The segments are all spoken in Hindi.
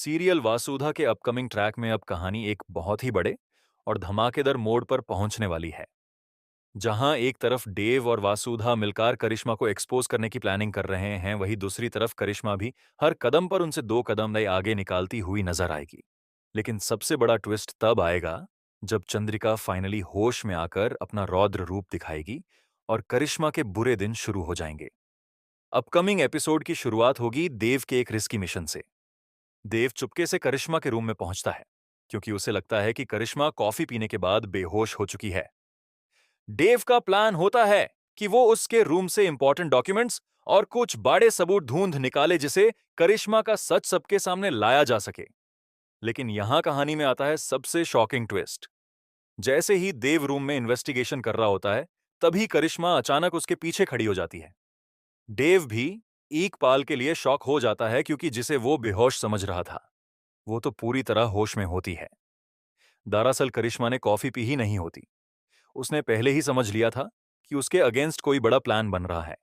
सीरियल वासुधा के अपकमिंग ट्रैक में अब कहानी एक बहुत ही बड़े और धमाकेदार मोड़ पर पहुंचने वाली है। जहां एक तरफ डेव और वासुधा मिलकर करिश्मा को एक्सपोज करने की प्लानिंग कर रहे हैं, वहीं दूसरी तरफ करिश्मा भी हर कदम पर उनसे दो कदम नए आगे निकालती हुई नजर आएगी। लेकिन सबसे बड़ा ट्विस्ट तब आएगा जब चंद्रिका फाइनली होश में आकर अपना रौद्र रूप दिखाएगी और करिश्मा के बुरे दिन शुरू हो जाएंगे। अपकमिंग एपिसोड की शुरुआत होगी देव के एक रिस्की मिशन से। देव चुपके से करिश्मा के रूम में पहुंचता है क्योंकि उसे लगता है कि करिश्मा कॉफी पीने के बाद बेहोश हो चुकी है। डेव का प्लान होता है कि वो उसके रूम से इंपॉर्टेंट डॉक्यूमेंट्स और कुछ बड़े सबूत ढूंढ निकाले जिसे करिश्मा का सच सबके सामने लाया जा सके। लेकिन यहां कहानी में आता है सबसे शॉकिंग ट्विस्ट। जैसे ही देव रूम में इन्वेस्टिगेशन कर रहा होता है, तभी करिश्मा अचानक उसके पीछे खड़ी हो जाती है। डेव भी एक पाल के लिए शॉक हो जाता है क्योंकि जिसे वो बेहोश समझ रहा था, वो तो पूरी तरह होश में होती है। दरअसल करिश्मा ने कॉफी पी ही नहीं होती। उसने पहले ही समझ लिया था कि उसके अगेंस्ट कोई बड़ा प्लान बन रहा है।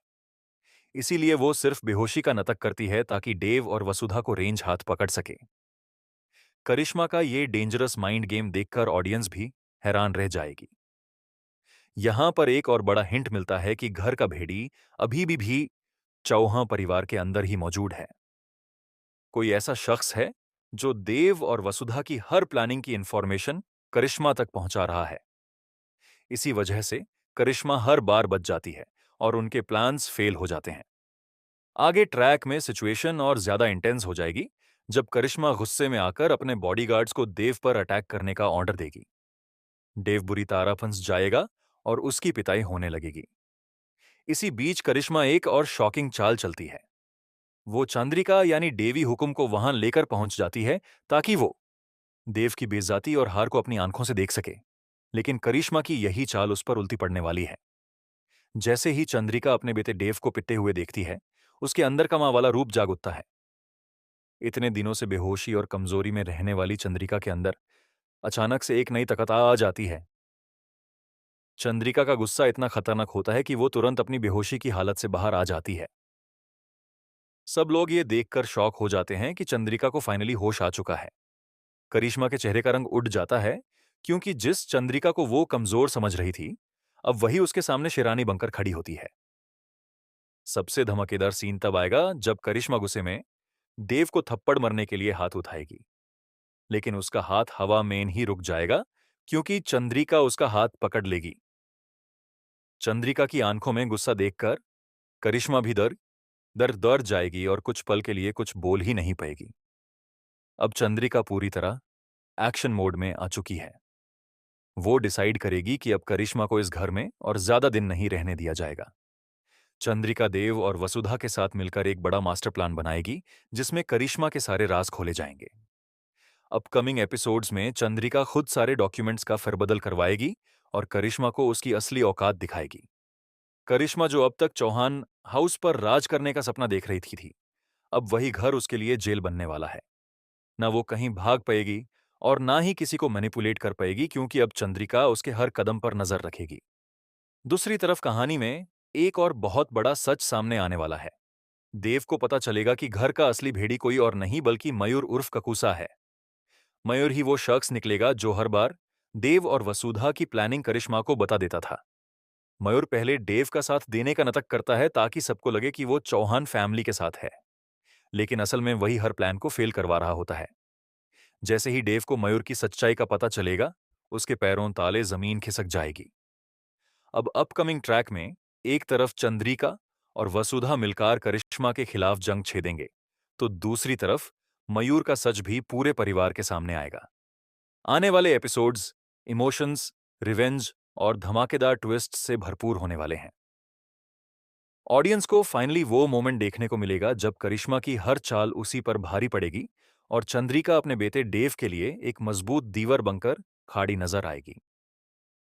इसीलिए वो सिर्फ बेहोशी का नाटक करती है ताकि डेव और वसुधा को रेंज हाथ पकड़ सके। करिश्मा का ये डेंजरस माइंड गेम देखकर ऑडियंस भी हैरान रह जाएगी। यहां पर एक और बड़ा हिंट मिलता है कि घर का भेड़ी अभी भी चौहान परिवार के अंदर ही मौजूद है। कोई ऐसा शख्स है जो देव और वसुधा की हर प्लानिंग की इंफॉर्मेशन करिश्मा तक पहुंचा रहा है। इसी वजह से करिश्मा हर बार बच जाती है और उनके प्लान्स फेल हो जाते हैं। आगे ट्रैक में सिचुएशन और ज्यादा इंटेंस हो जाएगी जब करिश्मा गुस्से में आकर अपने बॉडीगार्ड्स को देव पर अटैक करने का ऑर्डर देगी। देव बुरी तरह फंस जाएगा और उसकी पिटाई होने लगेगी। इसी बीच करिश्मा एक और शॉकिंग चाल चलती है। वो चंद्रिका यानी देवी हुकुम को वहां लेकर पहुंच जाती है ताकि वो देव की बेइज्जती और हार को अपनी आंखों से देख सके। लेकिन करिश्मा की यही चाल उस पर उल्टी पड़ने वाली है। जैसे ही चंद्रिका अपने बेटे देव को पिटते हुए देखती है, उसके अंदर का मां वाला रूप जाग उठता है। इतने दिनों से बेहोशी और कमजोरी में रहने वाली चंद्रिका के अंदर अचानक से एक नई ताकत आ जाती है। चंद्रिका का गुस्सा इतना खतरनाक होता है कि वो तुरंत अपनी बेहोशी की हालत से बाहर आ जाती है। सब लोग ये देखकर शॉक हो जाते हैं कि चंद्रिका को फाइनली होश आ चुका है। करिश्मा के चेहरे का रंग उड़ जाता है क्योंकि जिस चंद्रिका को वो कमजोर समझ रही थी, अब वही उसके सामने शेरानी बनकर खड़ी होती है। सबसे धमाकेदार सीन तब आएगा जब करिश्मा गुस्से में देव को थप्पड़ मरने के लिए हाथ उठाएगी। लेकिन उसका हाथ हवा में ही रुक जाएगा क्योंकि चंद्रिका उसका हाथ पकड़ लेगी। चंद्रिका की आंखों में गुस्सा देखकर करिश्मा भी डर जाएगी और कुछ पल के लिए कुछ बोल ही नहीं पाएगी। अब चंद्रिका पूरी तरह एक्शन मोड में आ चुकी है। वो डिसाइड करेगी कि अब करिश्मा को इस घर में और ज्यादा दिन नहीं रहने दिया जाएगा। चंद्रिका देव और वसुधा के साथ मिलकर एक बड़ा मास्टर प्लान बनाएगी जिसमें करिश्मा के सारे राज खोले जाएंगे। अपकमिंग एपिसोड्स में चंद्रिका खुद सारे डॉक्यूमेंट्स का फेरबदल करवाएगी और करिश्मा को उसकी असली औकात दिखाएगी। करिश्मा जो अब तक चौहान हाउस पर राज करने का सपना देख रही थी, अब वही घर उसके लिए जेल बनने वाला है। ना वो कहीं भाग पाएगी और ना ही किसी को मैनिपुलेट कर पाएगी क्योंकि अब चंद्रिका उसके हर कदम पर नजर रखेगी। दूसरी तरफ कहानी में एक और बहुत बड़ा सच सामने आने वाला है। देव को पता चलेगा कि घर का असली भेड़ी कोई और नहीं बल्कि मयूर उर्फ ककूसा है। मयूर ही वो शख्स निकलेगा जो हर बार देव और वसुधा की प्लानिंग करिश्मा को बता देता था। मयूर पहले देव का साथ देने का नाटक करता है ताकि सबको लगे कि वो चौहान फैमिली के साथ है, लेकिन असल में वही हर प्लान को फेल करवा रहा होता है। जैसे ही देव को मयूर की सच्चाई का पता चलेगा, उसके पैरों ताले जमीन खिसक जाएगी। अब अपकमिंग ट्रैक में एक तरफ चंद्रिका और वसुधा मिलकर करिश्मा के खिलाफ जंग छेदेंगे, तो दूसरी तरफ मयूर का सच भी पूरे परिवार के सामने आएगा। आने वाले एपिसोड्स इमोशंस, रिवेंज और धमाकेदार ट्विस्ट से भरपूर होने वाले हैं। ऑडियंस को फाइनली वो मोमेंट देखने को मिलेगा जब करिश्मा की हर चाल उसी पर भारी पड़ेगी और चंद्रिका अपने बेटे डेव के लिए एक मजबूत दीवार बनकर खड़ी नजर आएगी।